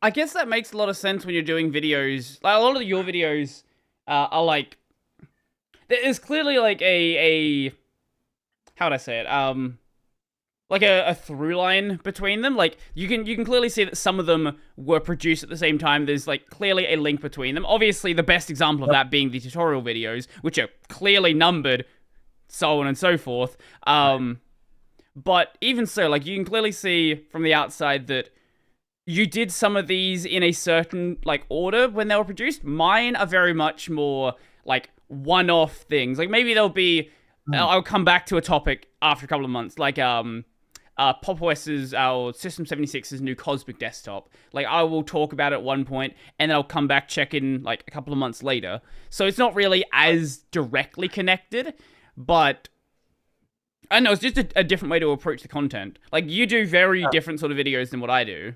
I guess that makes a lot of sense when you're doing videos. Like a lot of your videos are like there's clearly like a how would I say it? Like a through line between them. Like you can clearly see that some of them were produced at the same time. There's like clearly a link between them. Obviously, the best example of Yep. that being the tutorial videos, which are clearly numbered, so on and so forth. But even so, like you can clearly see from the outside that you did some of these in a certain like order when they were produced. Mine are very much more like one-off things. Like maybe there'll be Mm. I'll come back to a topic after a couple of months, like Pop OS's our System 76's new Cosmic desktop. Like I will talk about it at one point, and then I'll come back check in like a couple of months later. So it's not really as directly connected, but I don't know, it's just a different way to approach the content. Like you do very different sort of videos than what I do.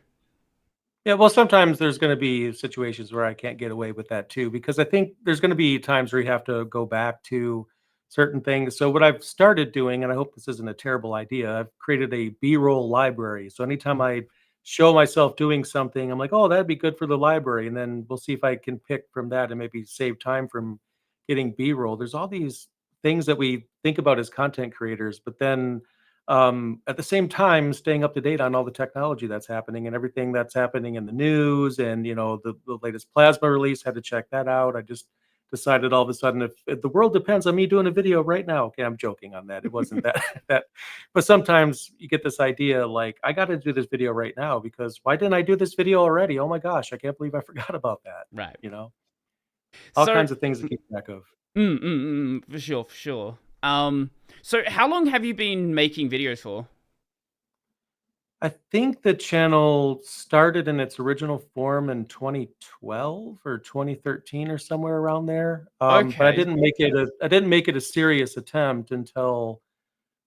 Yeah, well, sometimes there's going to be situations where I can't get away with that too, because I think there's going to be times where you have to go back to certain things. So what I've started doing, and I hope this isn't a terrible idea, I've created a B-roll library. So anytime I show myself doing something, I'm like, oh, that'd be good for the library, and then we'll see if I can pick from that and maybe save time from getting B-roll. There's all these things that we think about as content creators, but then at the same time staying up to date on all the technology that's happening and everything that's happening in the news, and the latest plasma release, had to check that out. I just decided all of a sudden, if the world depends on me doing a video right now. Okay, I'm joking on that, it wasn't that that, but sometimes you get this idea like, I got to do this video right now, because why didn't I do this video already? Oh my gosh, I can't believe I forgot about that. Right. you know all So kinds of things to keep track of. for sure, for sure. So how long have you been making videos for? I think the channel started in its original form in 2012 or 2013 or somewhere around there. But Okay. I didn't make it a serious attempt until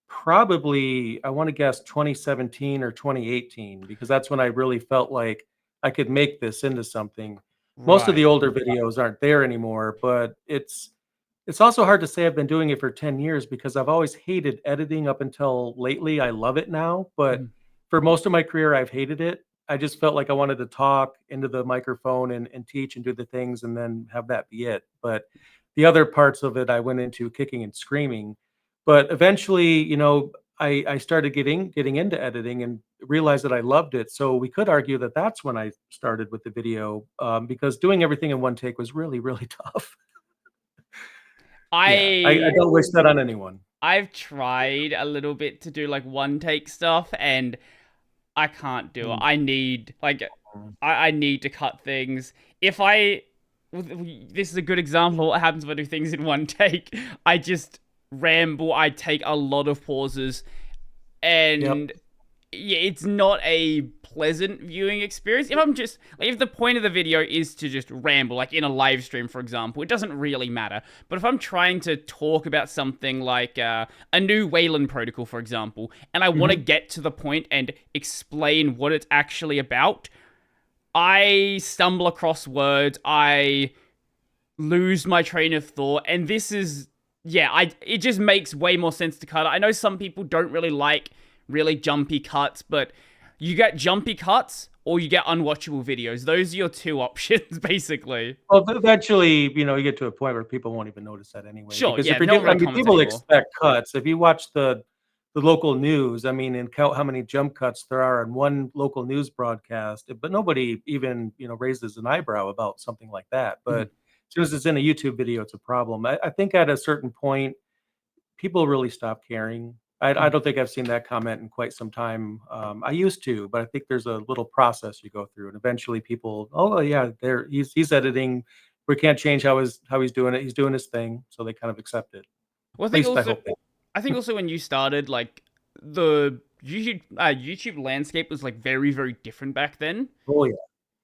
probably, I want to guess, 2017 or 2018, because that's when I really felt like I could make this into something. Most of the Right. older videos aren't there anymore, but it's also hard to say I've been doing it for 10 years, because I've always hated editing up until lately. I love it now, but Mhm. for most of my career, I've hated it. I just felt like I wanted to talk into the microphone and teach and do the things and then have that be it. But the other parts of it, I went into kicking and screaming. But eventually, I started getting into editing and realized that I loved it. So we could argue that that's when I started with the video, because doing everything in one take was really, really tough. Yeah, I I don't wish that on anyone. I've tried a little bit to do like one take stuff, and I can't do it. Mm, I need like mm. I need to cut things. If I this is a good example of what happens if I do things in one take. I just ramble. I take a lot of pauses, Yep. and yeah, it's not a pleasant viewing experience. If I'm just like, if the point of the video is to just ramble, like in a live stream, for example, it doesn't really matter. But if I'm trying to talk about something like a new Wayland protocol, for example, and I want to Mhm. get to the point and explain what it's actually about, I stumble across words. I lose my train of thought, and this is yeah, I it just makes way more sense to cut it. I know some people don't really like really jumpy cuts, but you get jumpy cuts or you get unwatchable videos. Those are your two options, basically. Well, eventually, you get to a point where people won't even notice that anyway, Sure, because yeah, if you're no one doing, I really mean, comments people anymore. expect cuts. If you watch the local news, I mean, and count how many jump cuts there are in one local news broadcast, but nobody even, raises an eyebrow about something like that. Mhm. But as soon as it's in a YouTube video, it's a problem. I think at a certain point, people really stop caring. I Mhm. don't think I've seen that comment in quite some time. I used to, but I think there's a little process you go through, and eventually people, oh yeah, there he's editing. We can't change how he's doing it. He's doing his thing, so they kind of accept it. Well, At least I hope that. I think also when you started, like the YouTube landscape was like very very different back then. Oh yeah,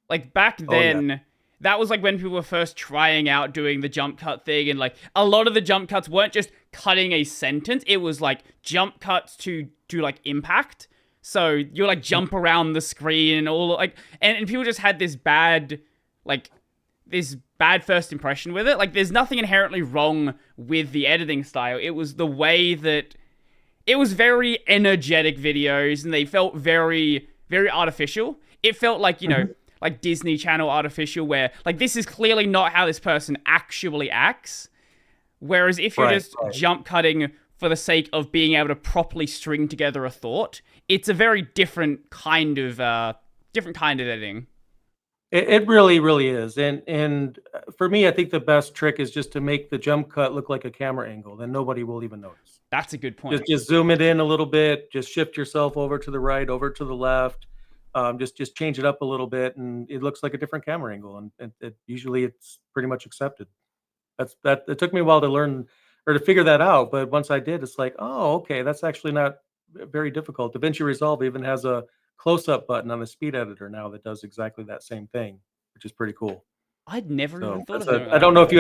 Like back oh yeah. then, that was like when people were first trying out doing the jump cut thing, and like a lot of the jump cuts weren't just cutting a sentence, it was like jump cuts to like impact. So you like jump around the screen and all like and people just had like this bad first impression with it. Like there's nothing inherently wrong with the editing style. It was the way that it was very energetic videos, and they felt very very artificial. It felt like, Mhm. like Disney Channel artificial, where like this is clearly not how this person actually acts. Whereas if you're Right, just right. jump cutting for the sake of being able to properly string together a thought, it's a very different kind of editing. It really, really is. And for me, I think the best trick is just to make the jump cut look like a camera angle. Then nobody will even notice. That's a good Just point. just zoom it in a little bit. Just shift yourself over to the right, over to the left. Just change it up a little bit, and it looks like a different camera angle. And usually it's pretty much accepted. That it took me a while to learn or to figure that out, but once I did, it's like, oh, okay, that's actually not very difficult. DaVinci Resolve even has a close-up button on the speed editor now that does exactly that same thing, which is pretty cool. I'd never even So thought of that's something I like don't that. know if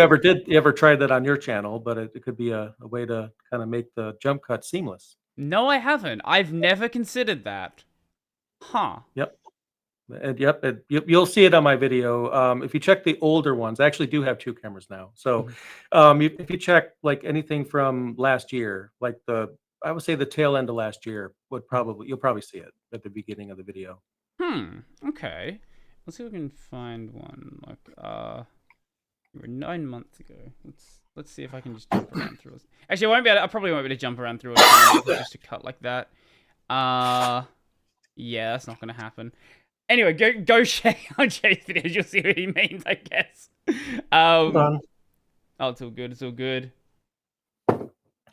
you ever tried that on your channel, but it could be a way to kind of make the jump cut seamless. No, I haven't. I've never considered that. Huh. Yep. And yep, you'll see it on my video. If you check the older ones, I actually do have two cameras now. So, Mhm. if you check like anything from last year, like I would say the tail end of last year you'll probably see it at the beginning of the video. Okay. Let's see if we can find one. Like, we were 9 months ago. Let's see if I can just jump around through it. Actually, I probably won't be able to jump around through it if it's just a cut like that. Yeah, that's not gonna happen. Anyway, go check out Jay's videos. You'll see what he means, I guess. Hold on. Oh, it's all good. It's all good.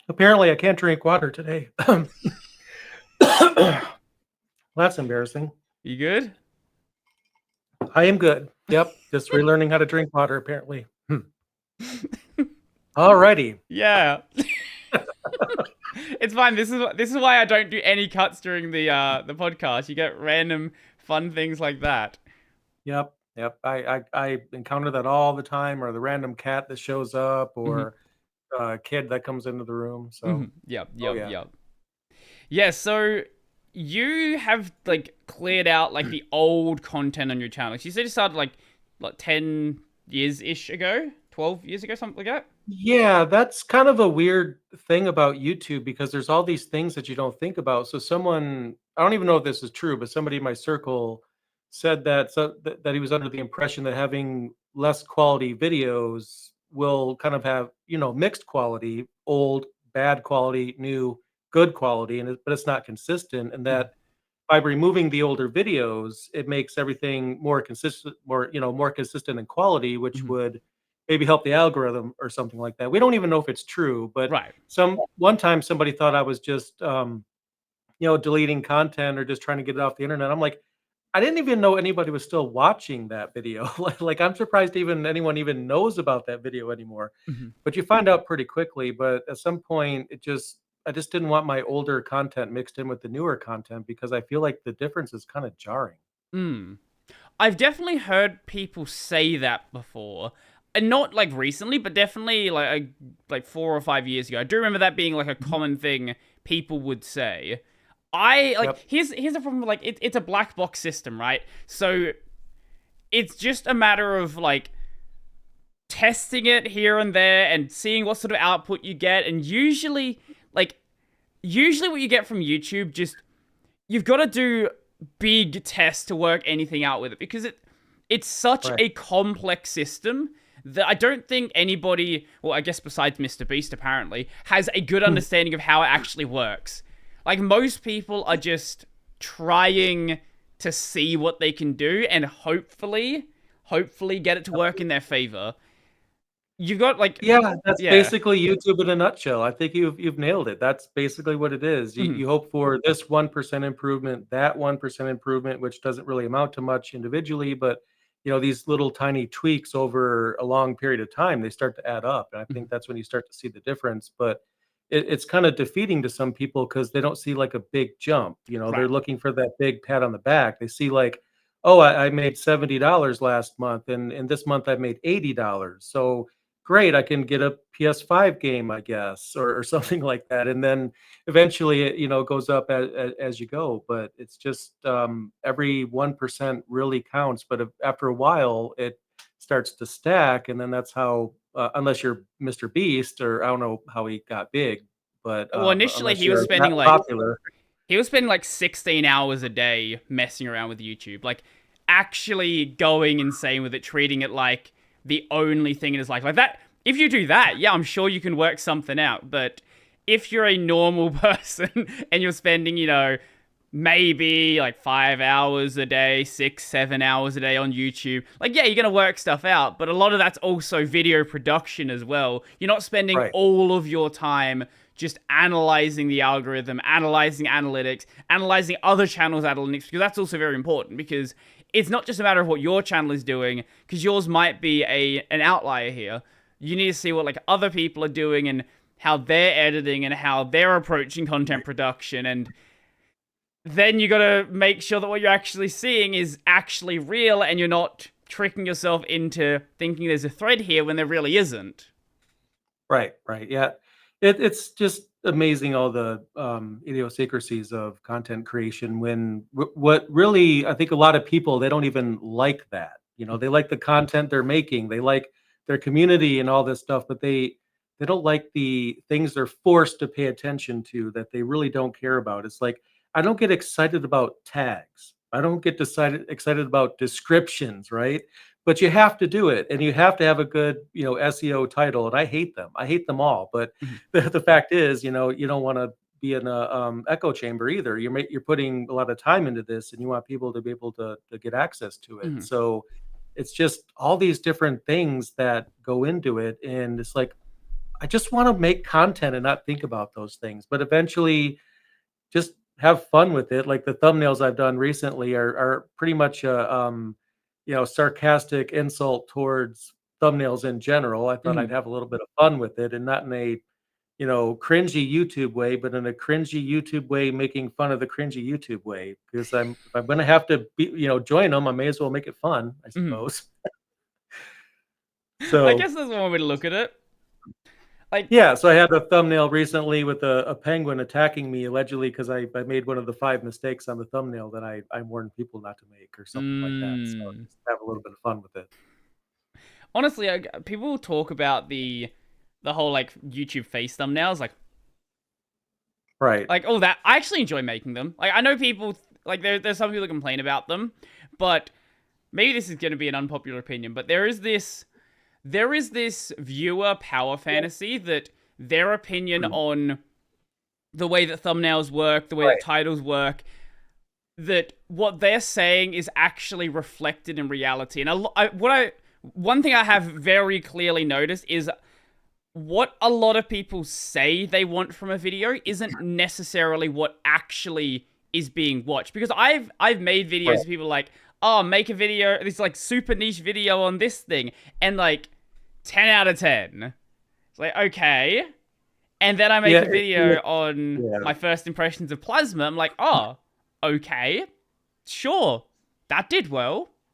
Apparently, I can't drink water today. That's embarrassing. You good? I am good. Yep, just relearning how to drink water. Apparently. Alrighty. Yeah. It's fine. This is why I don't do any cuts during the podcast. You get random fun things like that. Yep, yep. I encounter that all the time, or the random cat that shows up, Hmm. or a kid that comes into the room. Hmm. So, Yep. oh Yep. yeah. Yep. Yeah. So you have like cleared out like the old content on your channel. So you said you started like 10 years ish ago, 12 years ago, something like that. Yeah, that's kind of a weird thing about YouTube because there's all these things that you don't think about. So I don't even know if this is true, but somebody in my circle said that he was under the impression that having less quality videos will kind of have, mixed quality, old, bad quality, new, good quality, but it's not consistent, and Mhm. that by removing the older videos, it makes everything more consistent in quality, which Mhm. would maybe help the algorithm or something like that. We don't even know if it's true, but Right. one time somebody thought I was just deleting content or just trying to get it off the internet. I'm like, I didn't even know anybody was still watching that video. Like I'm surprised even anyone even knows about that video anymore. Mhm. But you find out pretty quickly. But at some point, I just didn't want my older content mixed in with the newer content because I feel like the difference is kind of jarring. Mm. I've definitely heard people say that before, and not like recently, but definitely like 4 or 5 years ago. I do remember that being like a Mhm. common thing people would say. I like Yep. here's the problem. Like it's a black box system, right? So it's just a matter of like testing it here and there and seeing what sort of output you get. And usually what you get from YouTube, just you've got to do big tests to work anything out with it because it's such Right. a complex system that I don't think anybody, well, I guess besides Mr. Beast apparently, has a good understanding of how it actually works. Like most people are just trying to see what they can do and hopefully get it to work in their favor. You've got like Yeah, that's yeah. basically YouTube in a nutshell. I think you've nailed it. That's basically what it is. You Mhm. you hope for this 1% improvement, that 1% improvement, which doesn't really amount to much individually, but these little tiny tweaks over a long period of time, they start to add up. And I Mhm. think that's when you start to see the difference. But it's kind of defeating to some people because they don't see like a big jump. They're Right. looking for that big pat on the back. They see like, oh, I made $70 last month, and this month I made $80. So great, I can get a PS5 game, I guess, or something like that. And then eventually it, goes up as you go. But it's just every 1% really counts. But after a while, it starts to stack. And then that's how, unless you're Mr. Beast, or I don't know how he got big, but Well, initially unless you're that popular. he was spending like 16 hours a day messing around with YouTube. Like actually going insane with it, treating it like the only thing in his life. Like that, if you do that, yeah, I'm sure you can work something out. But if you're a normal person and you're spending, maybe like 5 hours a day, 6, 7 hours a day on YouTube, like, yeah, you're going to work stuff out. But a lot of that's also video production as well. You're not spending Right. all of your time just analyzing the algorithm, analyzing analytics, analyzing other channels' analytics, because that's also very important, because it's not just a matter of what your channel is doing, because yours might be an outlier here. You need to see what like other people are doing and how they're editing and how they're approaching content production, and then you gotta make sure that what you're actually seeing is actually real and you're not tricking yourself into thinking there's a thread here when there really isn't. Right, right. Yeah. It's just amazing all the idiosyncrasies of content creation when what really I think a lot of people they don't even like that. They like the content they're making. They like their community and all this stuff, but they don't like the things they're forced to pay attention to that they really don't care about. It's like I don't get excited about tags. I don't get excited about descriptions, right? But you have to do it, and you have to have a good, SEO title. And I hate them. I hate them all. But Mhm. the fact is, you don't want to be in a echo chamber either. You're putting a lot of time into this, and you want people to be able to get access to it. Mhm. So it's just all these different things that go into it, and it's like I just want to make content and not think about those things. But eventually, just have fun with it. Like the thumbnails I've done recently are pretty much sarcastic insult towards thumbnails in general. I thought I'd Mhm. have a little bit of fun with it and not in a, cringy YouTube way, but in a cringy YouTube way, making fun of the cringy YouTube way. Because if I'm gonna have to be, join them, I may as well make it fun, I Mhm. suppose. I So guess there's one way to look at it. Like, yeah, so I had a thumbnail recently with a penguin attacking me allegedly because I made one of the 5 mistakes on the thumbnail that I warned people not to make or something like that. So mm, just have a little bit of fun with it. honestly, people talk about the whole like YouTube face thumbnails, Right. like all that. I actually enjoy making them. Like, I know people like there's some people that complain about them, but maybe this is going to be an unpopular opinion, but there is this viewer power fantasy that their opinion Mm. on the way that thumbnails work, the way that Right. titles work, that what they're saying is actually reflected in reality. And one thing I have very clearly noticed is what a lot of people say they want from a video isn't necessarily what actually is being watched. Because I've made videos Right. of people like, oh, make a video, this like super niche video on this thing, and like 10 out of 10. It's like, okay. And then I make Yeah. a video on Yeah. my first impressions of Plasma. I'm like, oh, okay, sure, that did well.